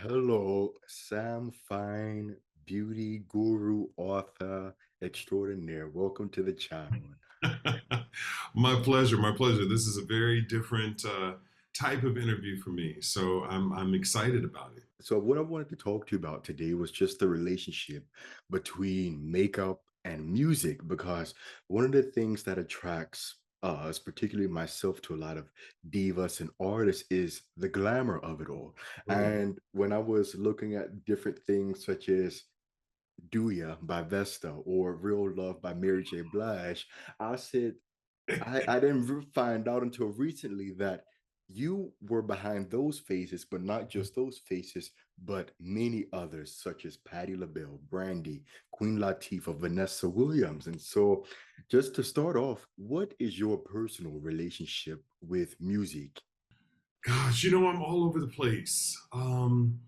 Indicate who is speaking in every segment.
Speaker 1: Hello, Sam Fine, beauty guru, author extraordinaire. Welcome to the channel.
Speaker 2: My pleasure, my pleasure. This is a very different type of interview for me, so I'm excited about it.
Speaker 1: So, what I wanted to talk to you about today was just the relationship between makeup and music, because one of the things that attracts us, particularly myself, to a lot of divas and artists is the glamour of it all.
Speaker 2: Mm.
Speaker 1: And when I was looking at different things such as Do Ya by Vesta or Real Love by Mary J. Blige, I said, I didn't find out until recently that you were behind those faces, but not just those faces, but many others, such as Patti LaBelle, Brandy, Queen Latifah, Vanessa Williams. And so, just to start off, what is your personal relationship with music?
Speaker 2: Gosh, I'm all over the place. I'm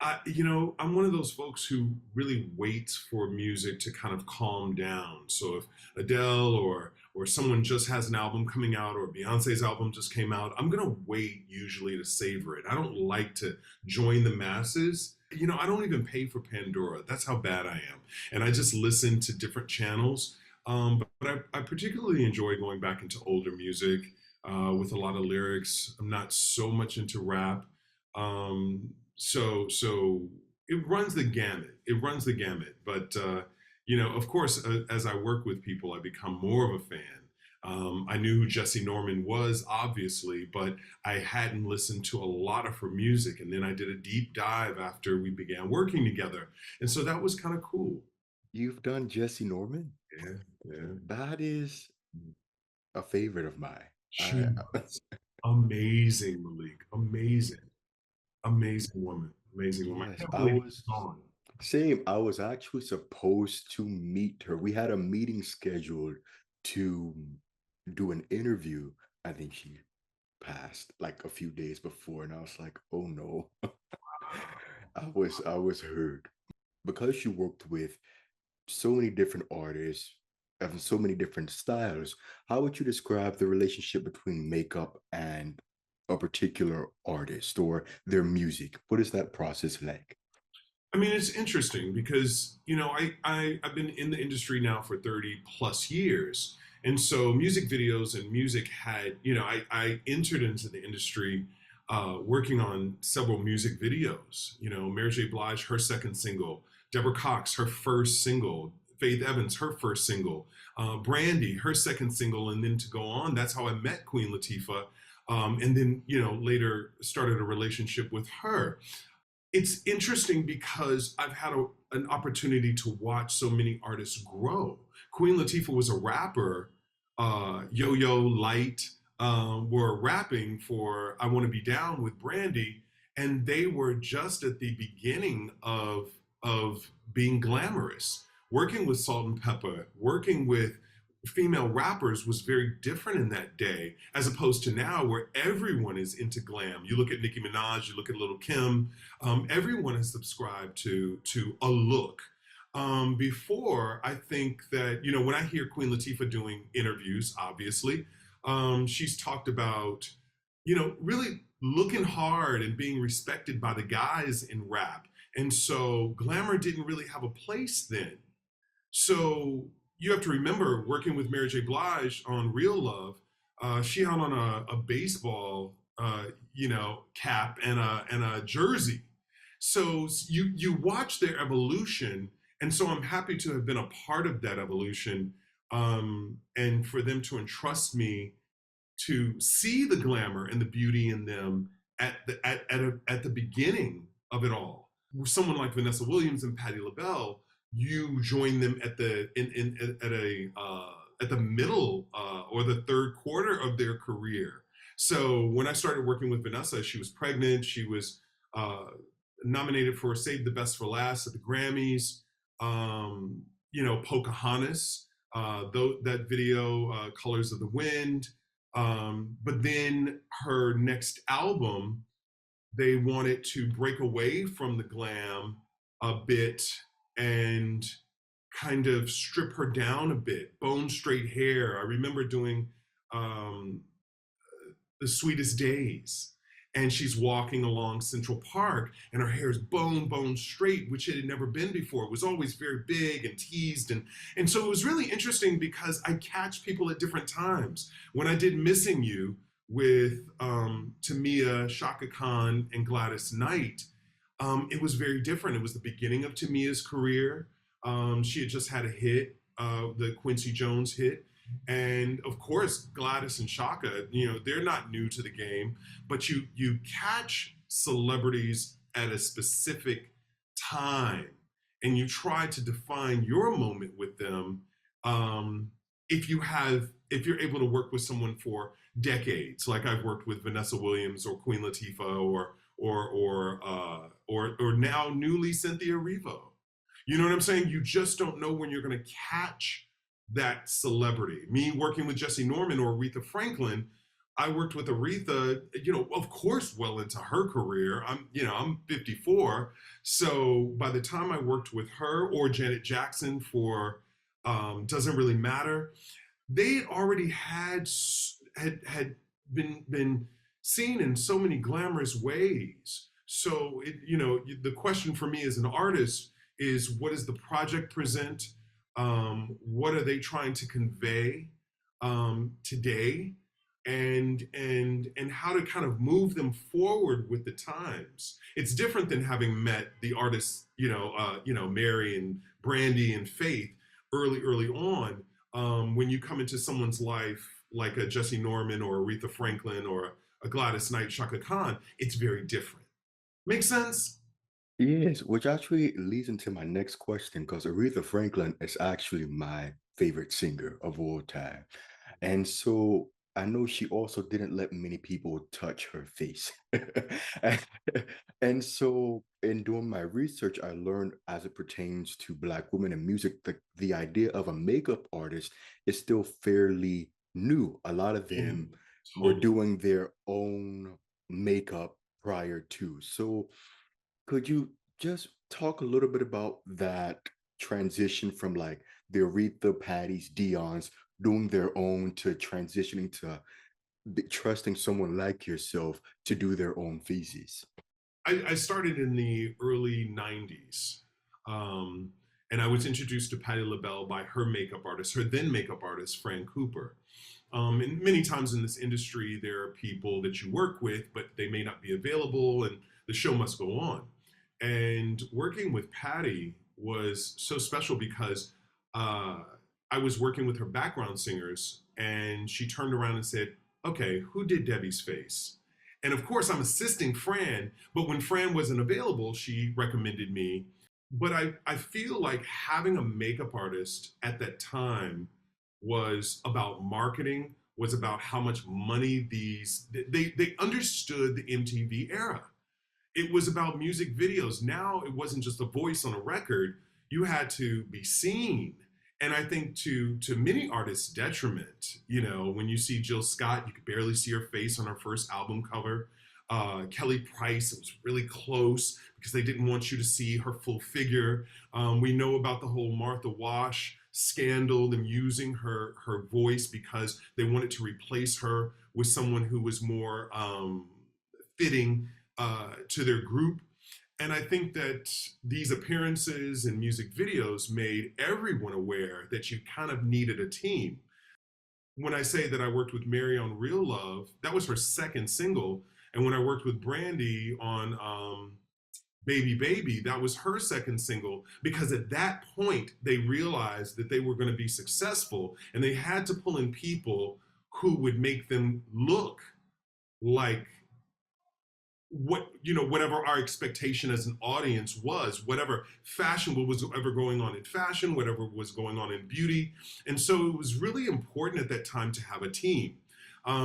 Speaker 2: one of those folks who really waits for music to kind of calm down. So if Adele or someone just has an album coming out or Beyonce's album just came out, I'm gonna wait usually to savor it. I don't like to join the masses. I don't even pay for Pandora. That's how bad I am. And I just listen to different channels. But I particularly enjoy going back into older music with a lot of lyrics. I'm not so much into rap. So it runs the gamut. It runs the gamut. But of course, as I work with people, I become more of a fan. I knew who Jessye Norman was, obviously, but I hadn't listened to a lot of her music. And then I did a deep dive after we began working together. And so that was kind of cool.
Speaker 1: You've done Jesse Norman?
Speaker 2: Yeah, yeah.
Speaker 1: That is a favorite of mine.
Speaker 2: She
Speaker 1: I,
Speaker 2: was amazing, Malik. Amazing, amazing woman. Amazing woman. I
Speaker 1: yes,
Speaker 2: can't
Speaker 1: I
Speaker 2: believe
Speaker 1: was
Speaker 2: she's gone.
Speaker 1: same. I was actually supposed to meet her. We had a meeting scheduled to do an interview. I think she passed like a few days before, and I was like, oh no. I was hurt because you worked with so many different artists of so many different styles. How would you describe the relationship between makeup and a particular artist or their music? What is that process like?
Speaker 2: I mean, it's interesting because, I've been in the industry now for 30 plus years. And so music videos and music had, I entered into the industry working on several music videos. Mary J. Blige, her second single, Deborah Cox, her first single, Faith Evans, her first single, Brandy, her second single, and then to go on, that's how I met Queen Latifah. And then, later started a relationship with her. It's interesting because I've had an opportunity to watch so many artists grow. Queen Latifah was a rapper. Yo Yo Light were rapping for "I Want to Be Down" with Brandy, and they were just at the beginning of being glamorous. Working with Salt and Pepper, working with female rappers was very different in that day, as opposed to now where everyone is into glam. You look at Nicki Minaj, you look at Little Kim, everyone has subscribed to a look. Before, I think that, when I hear Queen Latifah doing interviews, obviously, she's talked about, really looking hard and being respected by the guys in rap. And so glamour didn't really have a place then. So you have to remember working with Mary J. Blige on Real Love, she had on a baseball, cap and a jersey. So you watch their evolution, and so I'm happy to have been a part of that evolution, and for them to entrust me to see the glamour and the beauty in them at the beginning of it all. Someone like Vanessa Williams and Patti LaBelle, you join them at the in at a at the middle or the third quarter of their career. So when I started working with Vanessa, she was pregnant. She was uh, nominated for Save the Best for Last at the Grammys. Pocahontas, that video, Colors of the Wind. But then her next album, they wanted to break away from the glam a bit and kind of strip her down a bit. Bone straight hair. I remember doing um, The Sweetest Days. and she's walking along Central Park, and her hair is bone straight, which it had never been before. It was always very big and teased, and so it was really interesting because I catch people at different times. When I did Missing You with Tamia, Shaka Khan, and Gladys Knight, it was very different. It was the beginning of Tamia's career. She had just had a hit, the Quincy Jones hit. And of course, Gladys and Shaka, they're not new to the game, but you catch celebrities at a specific time, and you try to define your moment with them. If you're able to work with someone for decades, like I've worked with Vanessa Williams or Queen Latifah or now newly Cynthia Erivo. You know what I'm saying? You just don't know when you're going to catch that celebrity. Me working with Jessye Norman or Aretha Franklin, I worked with Aretha, of course, well into her career. I'm 54. So by the time I worked with her or Janet Jackson for Doesn't Really Matter, they had already had been seen in so many glamorous ways. So the question for me as an artist is, what does the project present? What are they trying to convey today, and how to kind of move them forward with the times. It's different than having met the artists, Mary and Brandy and Faith early on. When you come into someone's life like a Jessye Norman or Aretha Franklin or a Gladys Knight, Shaka Khan, it's very different. Make sense?
Speaker 1: Yes, which actually leads into my next question because Aretha Franklin is actually my favorite singer of all time. And so I know she also didn't let many people touch her face. And, and so in doing my research, I learned as it pertains to Black women in music, the idea of a makeup artist is still fairly new. A lot of
Speaker 2: Oh,
Speaker 1: them were
Speaker 2: totally.
Speaker 1: doing their own makeup prior to. So could you just talk a little bit about that transition from like the Aretha, Patty's, Dion's doing their own to transitioning to trusting someone like yourself to do their own feces?
Speaker 2: I started in the early 90s. Um, and I was introduced to Patti LaBelle by her makeup artist, her then makeup artist, Fran Cooper. And many times in this industry, there are people that you work with, but they may not be available, and the show must go on. And working with Patty was so special because uh, I was working with her background singers, and she turned around and said, "Okay, who did Debbie's face?" And of course, I'm assisting Fran, but when Fran wasn't available, she recommended me. But I feel like having a makeup artist at that time was about marketing, was about how much money they understood the MTV era. It was about music videos. Now it wasn't just a voice on a record. You had to be seen. And I think to many artists' detriment, when you see Jill Scott, you could barely see her face on her first album cover. Kelly Price, it was really close because they didn't want you to see her full figure. We know about the whole Martha Wash scandal, them using her voice because they wanted to replace her with someone who was more fitting to their group. And I think that these appearances and music videos made everyone aware that you kind of needed a team. When I say that I worked with Mary on Real Love, that was her second single. And when I worked with Brandy on Baby Baby, that was her second single, because at that point they realized that they were going to be successful and they had to pull in people who would make them look like whatever our expectation as an audience was, whatever fashion, what was ever going on in fashion, whatever was going on in beauty. And so it was really important at that time to have a team.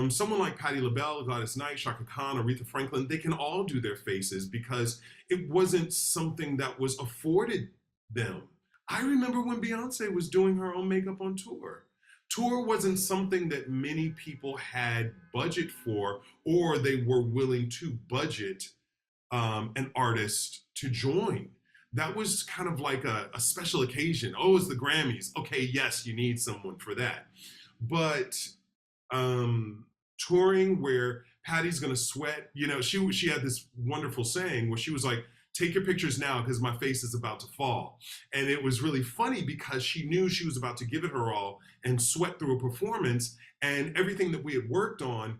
Speaker 2: Someone like Patti LaBelle, Gladys Knight, Shaka Khan, Aretha Franklin, they can all do their faces because it wasn't something that was afforded them. I remember when Beyonce was doing her own makeup on tour. Tour wasn't something that many people had budget for, or they were willing to budget an artist to join. That was kind of like a special occasion. Oh, it's the Grammys. Okay, yes, you need someone for that. But touring where Patty's gonna sweat. You know, she had this wonderful saying where she was like, take your pictures now because my face is about to fall. And it was really funny because she knew she was about to give it her all and sweat through a performance, and everything that we had worked on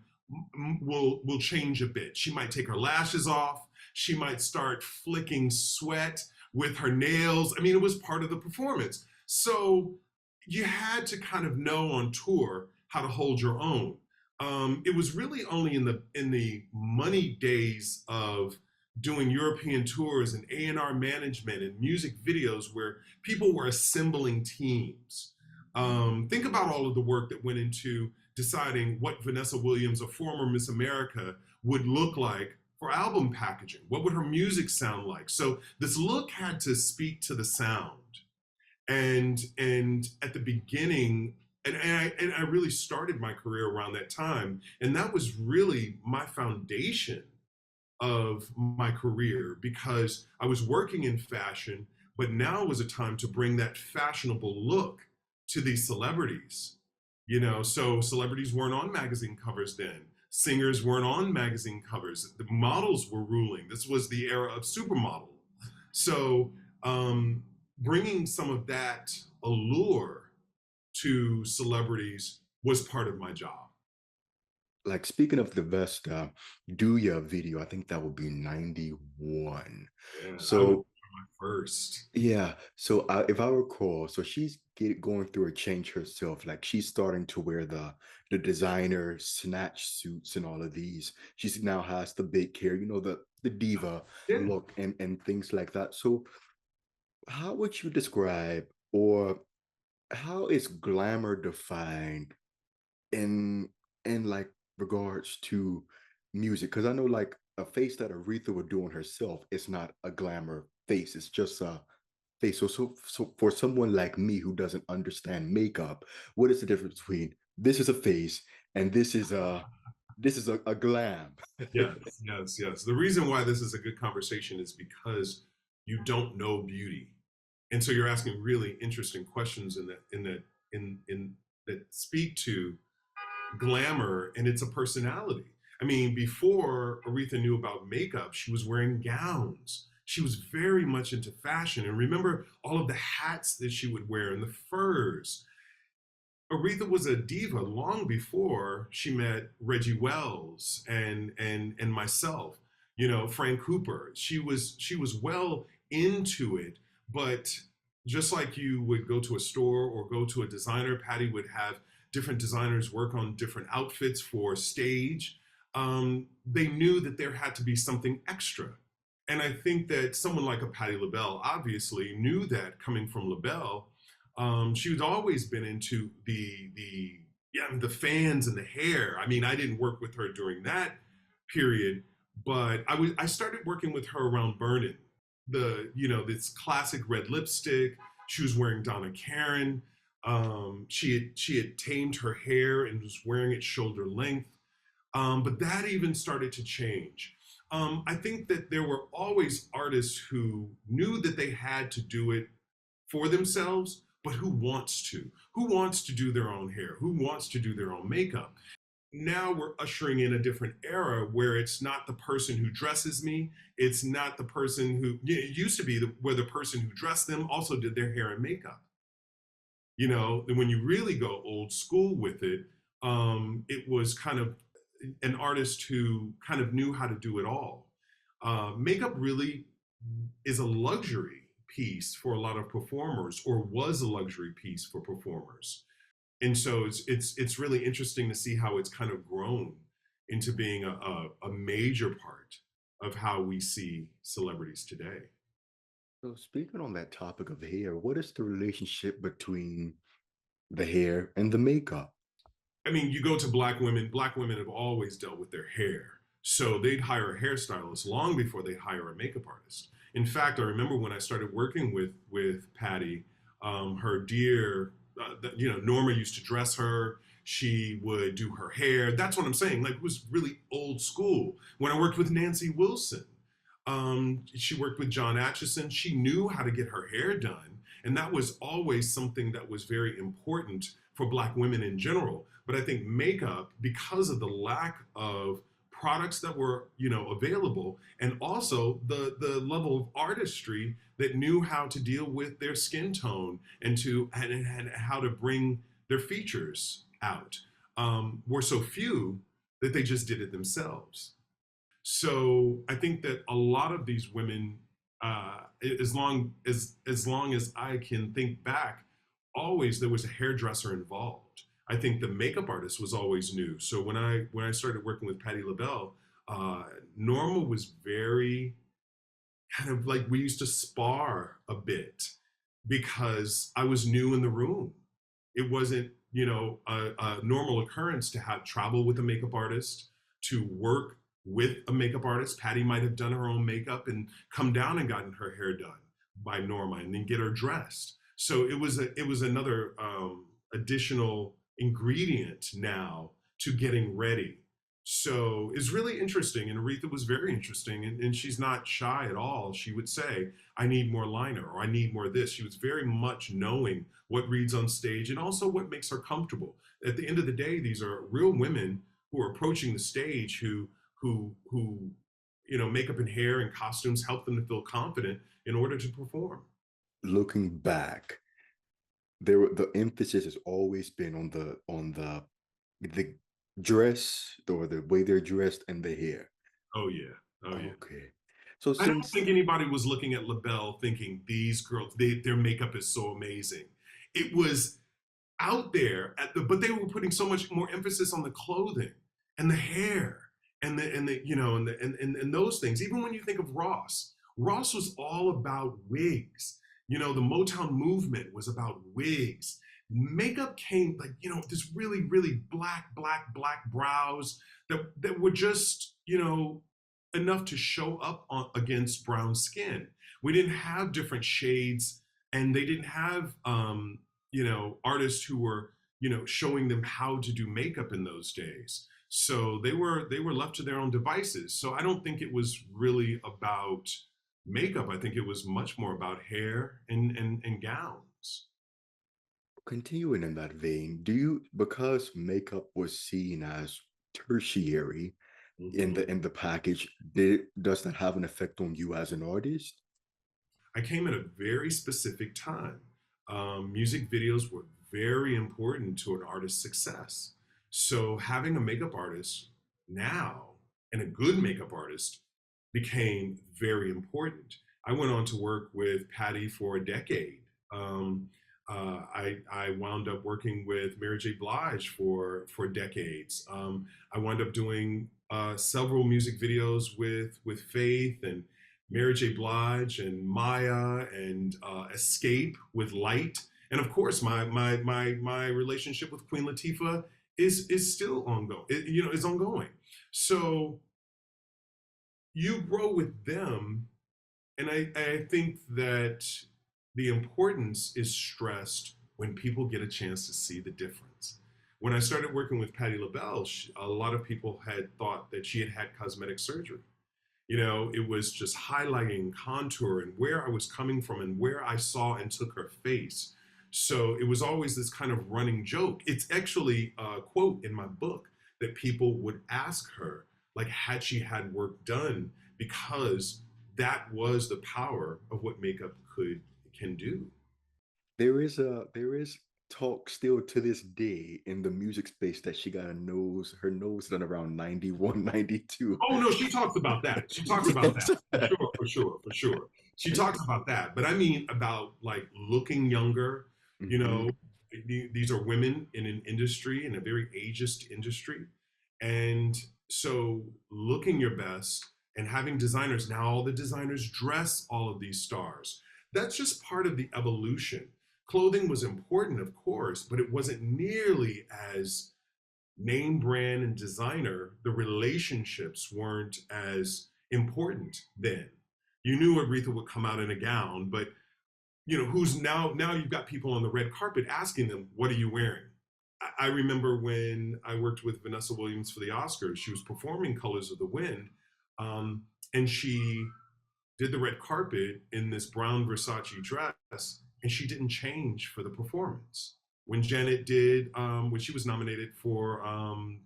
Speaker 2: will change a bit. She might take her lashes off. She might start flicking sweat with her nails. I mean, it was part of the performance. So you had to kind of know on tour how to hold your own. It was really only in the money days of doing European tours and A&R management and music videos where people were assembling teams. Think about all of the work that went into deciding what Vanessa Williams, a former Miss America, would look like for album packaging. What would her music sound like? So this look had to speak to the sound. And at the beginning, and I really started my career around that time, and that was really my foundation of my career because I was working in fashion, but now was a time to bring that fashionable look to these celebrities. You know, so celebrities weren't on magazine covers then. Singers weren't on magazine covers. The models were ruling. This was the era of supermodel. So bringing some of that allure to celebrities was part of my job.
Speaker 1: Like speaking of the Vesta Duya video, I think that would be 91.
Speaker 2: Yeah, I was
Speaker 1: So
Speaker 2: my first.
Speaker 1: yeah, so if I recall, so going through a change herself. Like she's starting to wear the designer snatch suits and all of these. She now has the big hair, the diva
Speaker 2: Yeah.
Speaker 1: look and things like that. So how would you describe, or how is glamour defined in like regards to music? Because I know like a face that Aretha would do on herself is not a glamour face. It's just a face. So for someone like me who doesn't understand makeup, what is the difference between this is a face and this is a glam?
Speaker 2: Yes, yes, yes. The reason why this is a good conversation is because you don't know beauty. And so you're asking really interesting questions in that speak to glamour, and it's a personality. I mean, before Aretha knew about makeup, she was wearing gowns. She was very much into fashion. And remember all of the hats that she would wear and the furs. Aretha was a diva long before she met Reggie Wells and myself, Frank Cooper. She was well into it, but just like you would go to a store or go to a designer, Patty would have different designers work on different outfits for stage. They knew that there had to be something extra. And I think that someone like a Patti LaBelle obviously knew that coming from LaBelle. She was always been into the fans and the hair. I mean, I didn't work with her during that period, but I started working with her around Burnin', this classic red lipstick. She was wearing Donna Karan. She had tamed her hair and was wearing it shoulder length. But that even started to change. I think that there were always artists who knew that they had to do it for themselves, but who wants to do their own hair, who wants to do their own makeup. Now we're ushering in a different era where it's not the person who dresses me, it's not the person who, it used to be where the person who dressed them also did their hair and makeup. And when you really go old school with it, it was kind of an artist who kind of knew how to do it all. Makeup really is a luxury piece for a lot of performers, or was a luxury piece for performers. And so it's really interesting to see how it's kind of grown into being a major part of how we see celebrities today.
Speaker 1: So speaking on that topic of hair, what is the relationship between the hair and the makeup?
Speaker 2: I mean, you go to black women have always dealt with their hair. So they'd hire a hairstylist long before they'd hire a makeup artist. In fact, I remember when I started working with Patty, her dear, Norma used to dress her. She would do her hair. That's what I'm saying. Like, it was really old school. When I worked with Nancy Wilson, she worked with John Atchison. She knew how to get her hair done. And that was always something that was very important for Black women in general. But I think makeup, because of the lack of products that were, available, and also the level of artistry that knew how to deal with their skin tone and how to bring their features out, were so few that they just did it themselves. So I think that a lot of these women, as long as I can think back, always there was a hairdresser involved. I think the makeup artist was always new. So when I started working with Patti LaBelle, uh, Norma was very kind of like, we used to spar a bit because I was new in the room. It wasn't, a normal occurrence to have travel with a makeup artist, to work with a makeup artist. Patty might have done her own makeup and come down and gotten her hair done by Norma and then get her dressed. So it was another additional ingredient now to getting ready. So it's really interesting. And Aretha was very interesting. And she's not shy at all. She would say, I need more liner, or I need more of this. She was very much knowing what reads on stage and also what makes her comfortable. At the end of the day, these are real women who are approaching the stage, who makeup and hair and costumes help them to feel confident in order to perform.
Speaker 1: Looking back, the emphasis has always been on the dress or the way they're dressed and the hair.
Speaker 2: Oh yeah. Oh yeah.
Speaker 1: Okay. So
Speaker 2: I don't
Speaker 1: since
Speaker 2: think anybody was looking at LaBelle thinking these girls, their makeup is so amazing. It was out there but they were putting so much more emphasis on the clothing and the hair and those things. Even when you think of Ross was all about wigs. The Motown movement was about wigs. Makeup came, like, this really, really black brows that were just, enough to show up against brown skin. We didn't have different shades, and they didn't have artists who were, showing them how to do makeup in those days. So they were left to their own devices. So I don't think it was really about makeup. I think it was much more about hair and gowns.
Speaker 1: continuing in that vein, because makeup was seen as tertiary in
Speaker 2: Mhm.
Speaker 1: the package, does that have an effect on you as an artist?
Speaker 2: I came at a very specific time. Music videos were very important to an artist's success. So having a makeup artist now, and a good makeup artist, became very important. I went on to work with Patty for a decade. Um, I wound up working with Mary J. Blige for decades. I wound up doing several music videos with Faith and Mary J. Blige and Maya and Escape with Light, and of course my relationship with Queen Latifah is still ongoing. Is ongoing. So you grow with them, and I think that the importance is stressed when people get a chance to see the difference. When I started working with Patti LaBelle, a lot of people had thought that she had had cosmetic surgery. It was just highlighting contour and where I was coming from and where I saw and took her face. So it was always this kind of running joke. It's actually a quote in my book that people would ask her, like, had she had work done, because that was the power of what makeup can do.
Speaker 1: There is talk still to this day in the music space that she got her nose done around 91, 92.
Speaker 2: Oh no, she talks about that. She talks about that,
Speaker 1: Yes.
Speaker 2: for sure, for sure, for sure. She talks about that, but I mean about, like, looking younger. You
Speaker 1: Mhm.
Speaker 2: know, these are women in an industry, in a very ageist industry, and so looking your best and having designers now. All the designers dress all of these stars. That's just part of the evolution. Clothing was important, of course, but it wasn't nearly as name brand and designer. The relationships weren't as important then. You knew Aretha would come out in a gown, but who's now you've got people on the red carpet asking them, what are you wearing? I remember when I worked with Vanessa Williams for the Oscars, she was performing Colors of the Wind, um, and she did the red carpet in this brown Versace dress, and she didn't change for the performance. When Janet did, when she was nominated for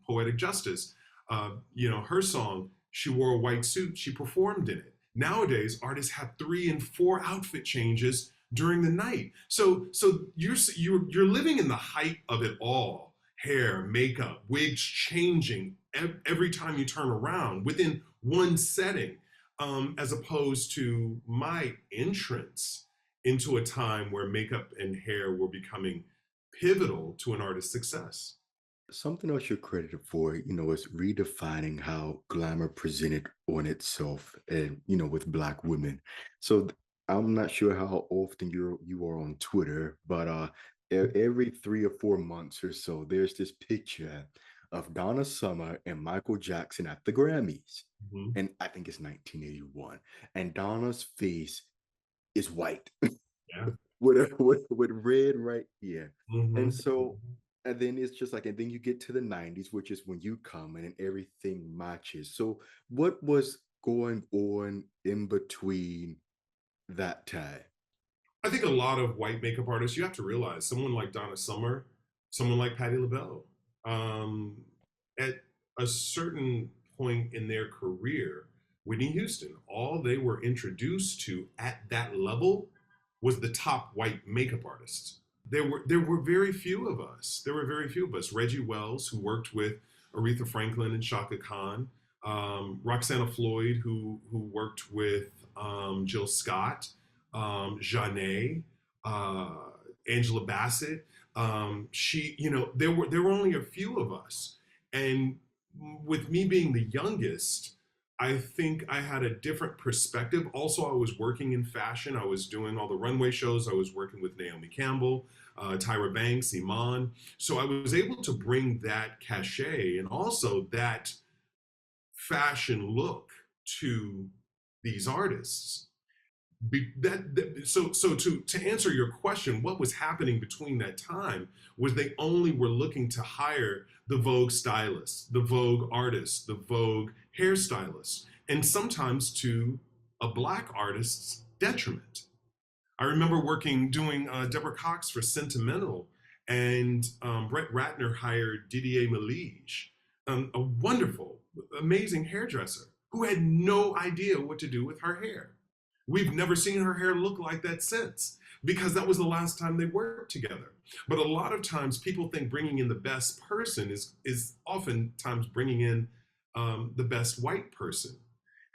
Speaker 2: Poetic Justice, her song, she wore a white suit, she performed in it. Nowadays, artists have 3 and 4 outfit changes during the night. So you're living in the height of it all. Hair, makeup, wigs changing every time you turn around within one setting, as opposed to my entrance into a time where makeup and hair were becoming pivotal to an artist's success.
Speaker 1: Something else you're credited for, is redefining how glamour presented on itself and, with Black women. So I'm not sure how often you are on Twitter, but every 3 or 4 months or so, there's this picture of Donna Summer and Michael Jackson at the Grammys.
Speaker 2: Mhm.
Speaker 1: And I think it's 1981. And Donna's face is white.
Speaker 2: Yeah.
Speaker 1: with red right here. And
Speaker 2: Mhm.
Speaker 1: so, and then it's just like, and then you get to the 90s, which is when you come in and everything matches. So what was going on in between that time?
Speaker 2: I think a lot of white makeup artists, you have to realize, someone like Donna Summer, someone like Patti LaBelle, um, at a certain point in their career, Whitney Houston, all they were introduced to at that level was the top white makeup artists. There were very few of us. There were very few of us. Reggie Wells, who worked with Aretha Franklin and Shaka Khan, Roxana Floyd, who worked with Jill Scott, Janae, uh, Angela Bassett. There were only a few of us, and with me being the youngest, I think I had a different perspective. Also, I was working in fashion. I was doing all the runway shows. I was working with Naomi Campbell, Tyra Banks, Iman. So I was able to bring that cachet and also that fashion look to these artists. So answer your question, what was happening between that time was they only were looking to hire the Vogue stylists, the Vogue artists, the Vogue hairstylists, and sometimes to a Black artist's detriment. I remember doing Deborah Cox for Sentimental, and Brett Ratner hired Didier Malige, a wonderful, amazing hairdresser who had no idea what to do with her hair. We've never seen her hair look like that since, because that was the last time they worked together. But a lot of times people think bringing in the best person is oftentimes bringing in the best white person.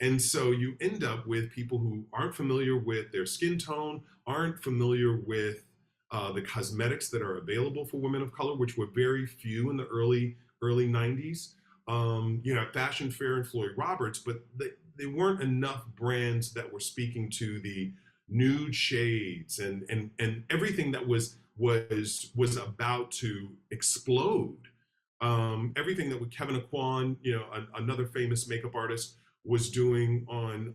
Speaker 2: And so you end up with people who aren't familiar with their skin tone, aren't familiar with the cosmetics that are available for women of color, which were very few in the early 90s. Fashion Fair and Floyd Roberts, but they weren't enough brands that were speaking to the nude shades and everything that was about to explode. Everything that with Kevin Aquan, another famous makeup artist, was doing on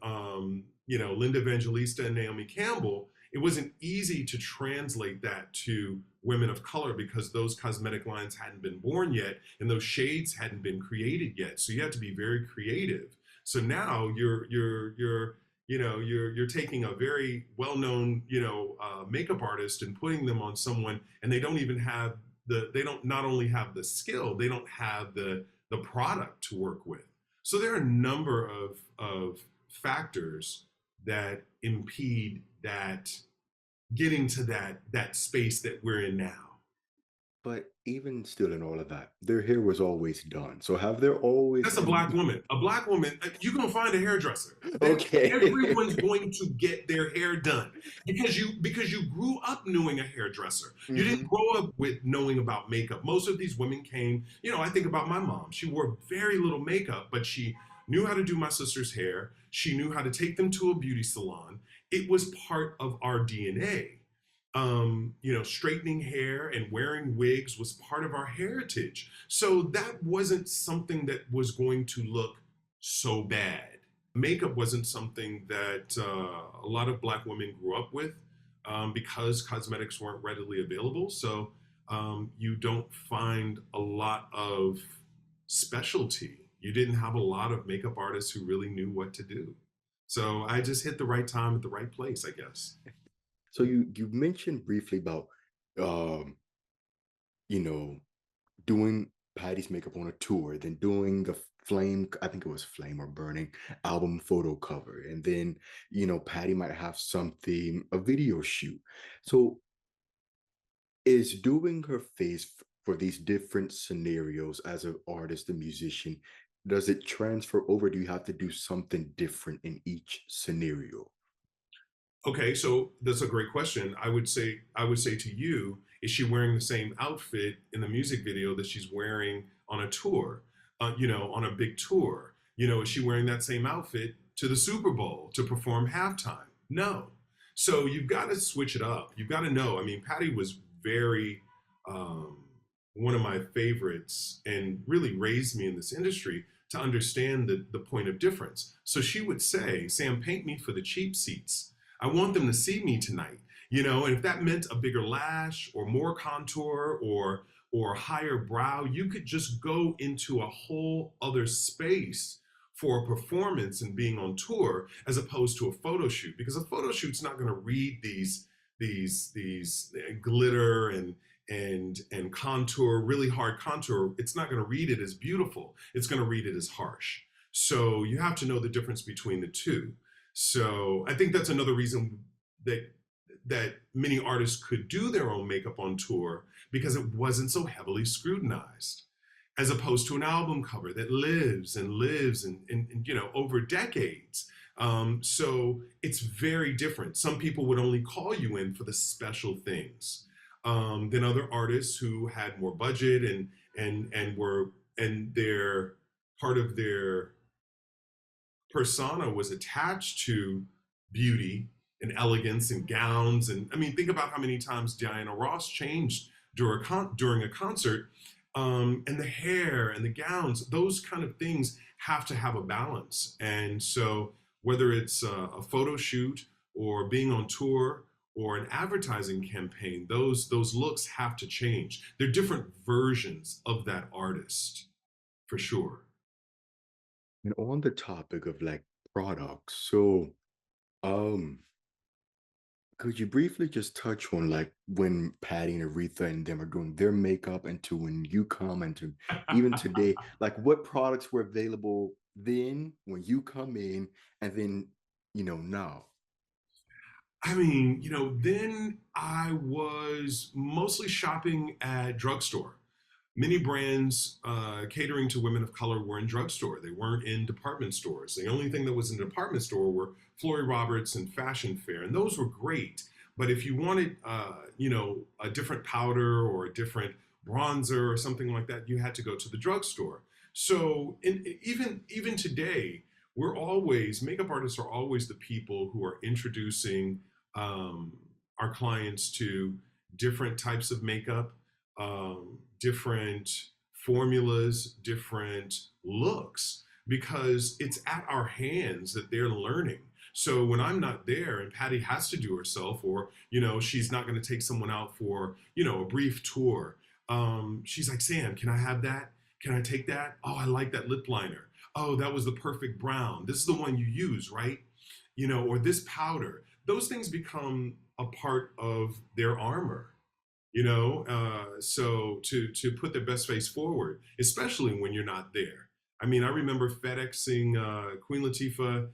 Speaker 2: Linda Evangelista and Naomi Campbell, it wasn't easy to translate that to women of color because those cosmetic lines hadn't been born yet and those shades hadn't been created yet. So you had to be very creative. So now you're taking a very well-known makeup artist and putting them on someone, and they don't not only have the skill, they don't have the product to work with. So there are a number of factors that impede that getting to that space that we're in now.
Speaker 1: But even still in all of that, their hair was always done. So have there always
Speaker 2: That's a
Speaker 1: been
Speaker 2: Black woman. A Black woman, you're gonna find a hairdresser.
Speaker 1: okay.
Speaker 2: Everyone's going to get their hair done because you grew up knowing a hairdresser. You didn't
Speaker 1: hmm
Speaker 2: grow up with knowing about makeup. Most of these women came. I think about my mom. She wore very little makeup, but she knew how to do my sister's hair. She knew how to take them to a beauty salon. It was part of our DNA. Straightening hair and wearing wigs was part of our heritage. So that wasn't something that was going to look so bad. Makeup wasn't something that a lot of Black women grew up with because cosmetics weren't readily available. So you don't find a lot of specialty. You didn't have a lot of makeup artists who really knew what to do. So I just hit the right time at the right place, I guess.
Speaker 1: So you mentioned briefly about um, you know, doing Patty's makeup on a tour, then doing Flame, I think it was Flame or Burning album photo cover. And then, Patty might have something, a video shoot. So is doing her face for these different scenarios as an artist and musician, does it transfer over? Do you have to do something different in each scenario?
Speaker 2: Okay, so that's a great question. I would say to you, is she wearing the same outfit in the music video that she's wearing on a tour? On a big tour. Is she wearing that same outfit to the Super Bowl to perform halftime? No. So you've got to switch it up. You've got to know. I mean, Patty was very um, one of my favorites and really raised me in this industry to understand the point of difference. So she would say, Sam, paint me for the cheap seats. I want them to see me tonight, and if that meant a bigger lash or more contour or higher brow, you could just go into a whole other space for a performance and being on tour as opposed to a photo shoot, because a photo shoot's not going to read these glitter and contour, really hard contour. It's not going to read it as beautiful. It's going to read it as harsh. So you have to know the difference between the two. So I think that's another reason that many artists could do their own makeup on tour, because it wasn't so heavily scrutinized, as opposed to an album cover that lives and lives and over decades. So it's very different. Some people would only call you in for the special things, than other artists who had more budget and were and their part of their persona was attached to beauty and elegance and gowns. And I mean, think about how many times Diana Ross changed during a concert, and the hair and the gowns, those kind of things have to have a balance. And so, whether it's a photo shoot or being on tour or an advertising campaign, those looks have to change. They're different versions of that artist, for sure.
Speaker 1: And on the topic of like products, so um could you briefly just touch on like when Patty and Aretha and them are doing their makeup and to when you come and to even today, like what products were available then when you come in and then now?
Speaker 2: I mean, then I was mostly shopping at drugstore. Many brands catering to women of color were in drugstore. They weren't in department stores. The only thing that was in the department store were Flory Roberts and Fashion Fair, and those were great. But if you wanted, a different powder or a different bronzer or something like that, you had to go to the drugstore. So even today, makeup artists are always the people who are introducing um, our clients to different types of makeup, different formulas, different looks, because it's at our hands that they're learning. So when I'm not there and Patty has to do herself, or she's not going to take someone out for a brief tour, she's like, Sam, can I have that? Can I take that? Oh, I like that lip liner. Oh, that was the perfect brown. This is the one you use, right? Or this powder. Those things become a part of their armor, so to put their best face forward, especially when you're not there. I mean, I remember FedExing Queen Latifah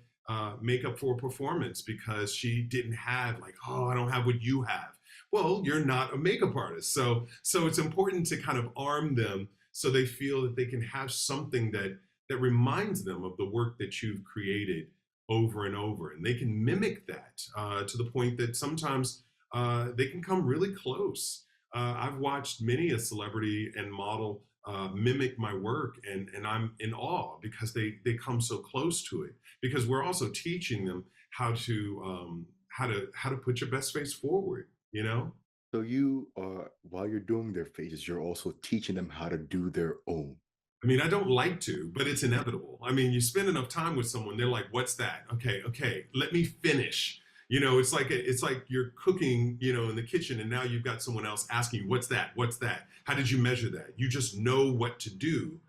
Speaker 2: makeup for a performance because she didn't have, like, oh, I don't have what you have. Well, you're not a makeup artist, so it's important to kind of arm them so they feel that they can have something that reminds them of the work that you've created over and over, and they can mimic that to the point that sometimes they can come really close. I've watched many a celebrity and model mimic my work, and I'm in awe because they come so close to it. Because we're also teaching them how to put your best face forward.
Speaker 1: So you are, while you're doing their faces, you're also teaching them how to do their own.
Speaker 2: I mean, I don't like to, but it's inevitable. I mean, you spend enough time with someone, they're like, "What's that?" Okay, okay, let me finish. It's like you're cooking, in the kitchen, and now you've got someone else asking you, "What's that? What's that? How did you measure that?" You just know what to do,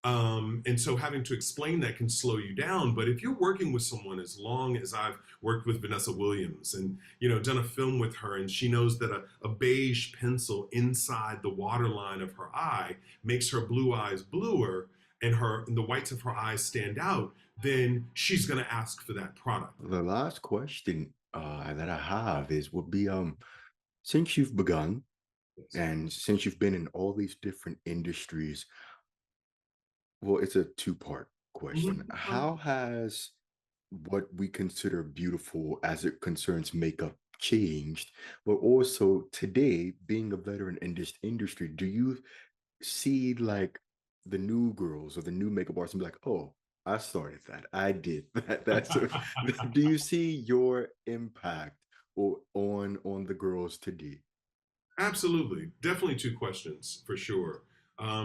Speaker 2: and so having to explain that can slow you down. But if you're working with someone, as long as I've worked with Vanessa Williams and done a film with her, and she knows that a beige pencil inside the waterline of her eye makes her blue eyes bluer, and the whites of her eyes stand out, then she's going to ask for that product.
Speaker 1: The last question that I have is would be since you've begun
Speaker 2: Yes.
Speaker 1: and since you've been in all these different industries, well, it's a two-part question.
Speaker 2: Mhm.
Speaker 1: How has what we consider beautiful as it concerns makeup changed? But also today, being a veteran in this industry, do you see like the new girls or the new makeup artists and be like, oh, I started that. I did that. Do you see your impact or on the girls today?
Speaker 2: Absolutely, definitely two questions for sure.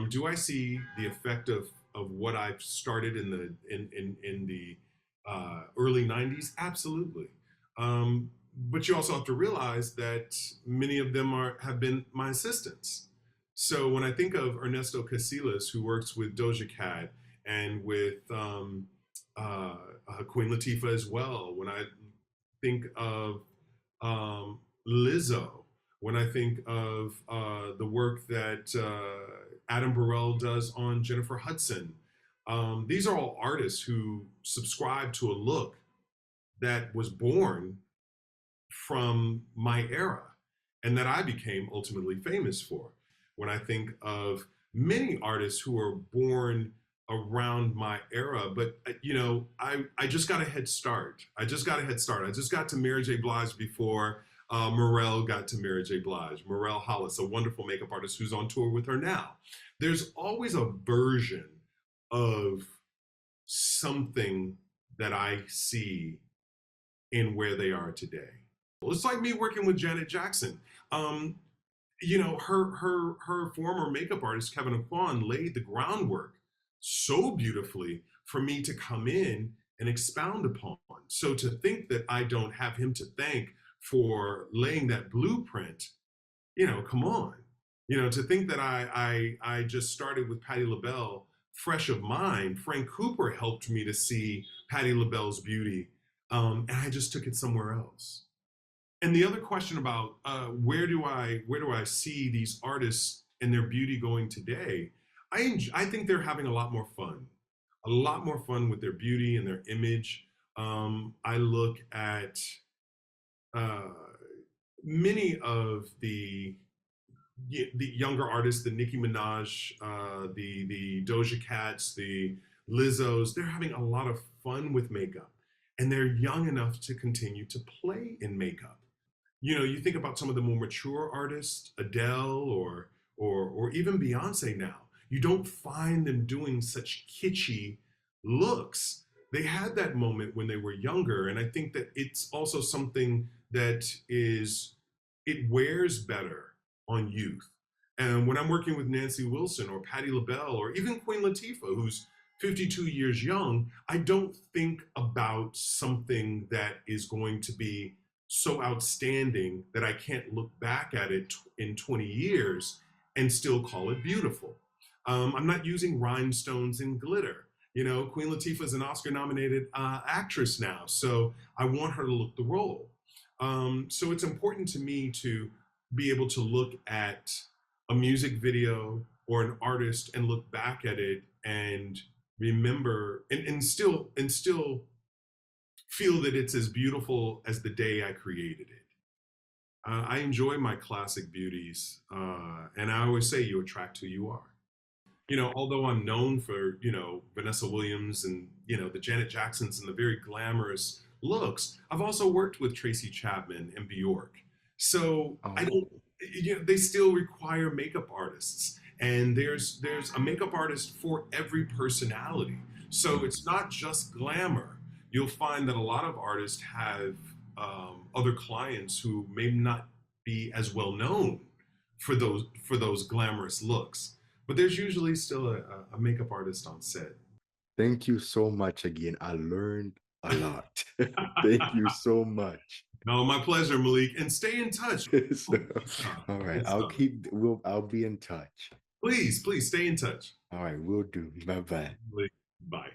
Speaker 2: Do I see the effect of what I've started in the early '90s? Absolutely. But you also have to realize that many of them are have been my assistants. So when I think of Ernesto Casillas, who works with Doja Cat and with Queen Latifah as well, when I think of Lizzo, when I think of the work that Adam Burrell does on Jennifer Hudson. These are all artists who subscribe to a look that was born from my era and that I became ultimately famous for. When I think of many artists who were born around my era, but I just got a head start. I just got a head start. I just got to Mary J. Blige before Morel got to Mary J. Blige. Morel Hollis, a wonderful makeup artist who's on tour with her now. There's always a version of something that I see in where they are today. Well, it's like me working with Janet Jackson. Um, her former makeup artist Kevin Aquan laid the groundwork so beautifully for me to come in and expound upon. So to think that I don't have him to thank for laying that blueprint, come on. To think that I just started with Patti LaBelle fresh of mind. Frank Cooper helped me to see Patti LaBelle's beauty, and I just took it somewhere else. And the other question about where do I see these artists and their beauty going today? I think they're having a lot more fun with their beauty and their image. I look at uh, many of the younger artists, the Nicki Minaj, the Doja Cats, the Lizzos. They're having a lot of fun with makeup, and they're young enough to continue to play in makeup. You think about some of the more mature artists, Adele or even Beyonce now. You don't find them doing such kitschy looks. They had that moment when they were younger, and I think that it's also something that is it wears better on youth. And when I'm working with Nancy Wilson or Patti LaBelle or even Queen Latifah, who's 52 years young, I don't think about something that is going to be so outstanding that I can't look back at it in 20 years and still call it beautiful. I'm not using rhinestones and glitter. Queen Latifah is an Oscar nominated actress now, so I want her to look the role. So it's important to me to be able to look at a music video or an artist and look back at it and remember and still feel that it's as beautiful as the day I created it. I enjoy my classic beauties, and I always say you attract who you are. Although I'm known for Vanessa Williams and the Janet Jacksons and the very glamorous looks, I've also worked with Tracy Chapman and Bjork. So I don't.
Speaker 1: Oh,
Speaker 2: They still require makeup artists, and there's a makeup artist for every personality. So it's not just glamour. You'll find that a lot of artists have other clients who may not be as well known for those glamorous looks, but there's usually still a makeup artist on set.
Speaker 1: thank you so much again. I learned a lot. Thank you so much.
Speaker 2: No, my pleasure, Malik. And stay in touch.
Speaker 1: So,
Speaker 2: Good stuff.
Speaker 1: all right,
Speaker 2: Good stuff.
Speaker 1: I'll be in touch.
Speaker 2: Please, please stay in touch.
Speaker 1: All right, we'll do. Bye bye.
Speaker 2: Malik, bye.